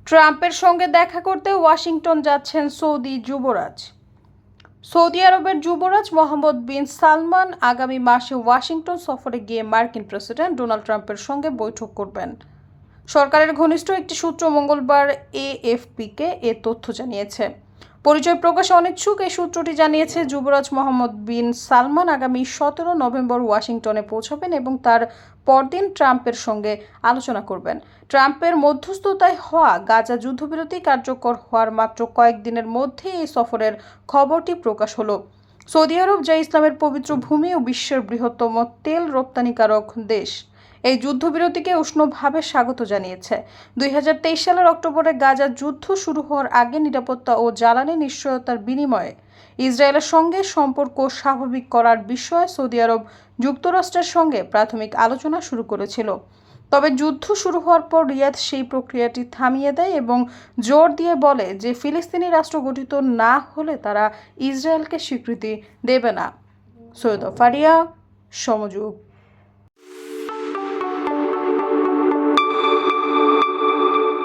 ট্রাম্পের সঙ্গে দেখা করতে ওয়াশিংটন যাচ্ছেন সৌদি যুবরাজ। সৌদি আরবের যুবরাজ মোহাম্মদ বিন সালমান আগামী মাসে ওয়াশিংটন সফরে গিয়ে মার্কিন প্রেসিডেন্ট ডোনাল্ড ট্রাম্পের সঙ্গে বৈঠক করবেন। সরকারের ঘনিষ্ঠ একটি সূত্র মঙ্গলবার এএফপিকে এ তথ্য জানিয়েছে। পরিচয় প্রকাশে অনিচ্ছুক এই সূত্রটি জানিয়েছে, যুবরাজ মোহাম্মদ বিন সালমান আগামী 17 নভেম্বর ওয়াশিংটনে পৌঁছাবেন এবং তার পরদিন ট্রাম্পের সঙ্গে আলোচনা করবেন। ট্রাম্পের মধ্যস্থতায় হওয়া গাজা যুদ্ধবিরতি কার্যকর হওয়ার মাত্র কয়েকদিনের মধ্যে এই সফরের খবরটি প্রকাশ হলো। সৌদি আরব, যা ইসলামের পবিত্র ভূমি ও বিশ্বের বৃহত্তম তেল রপ্তানিকারক দেশ, এই যুদ্ধবিরতিকে উষ্ণভাবে স্বাগত জানিয়েছে। 2023 সালের অক্টোবরে গাজা যুদ্ধ শুরু হওয়ার আগে নিরাপত্তা ও জ্বালানি নিশ্চয়তার বিনিময়ে ইসরায়েলের সঙ্গে সম্পর্ক স্বাভাবিক করার বিষয়ে সৌদি আরব যুক্তরাষ্ট্রের সঙ্গে প্রাথমিক আলোচনা শুরু করেছিল। তবে যুদ্ধ শুরু হওয়ার পর রিয়াদ সেই প্রক্রিয়াটি থামিয়ে দেয় এবং জোর দিয়ে বলে যে ফিলিস্তিনি রাষ্ট্র গঠিত না হলে তারা ইসরায়েলকে স্বীকৃতি দেবে না। সৈয়দ ফারিয়া, সমযোগ।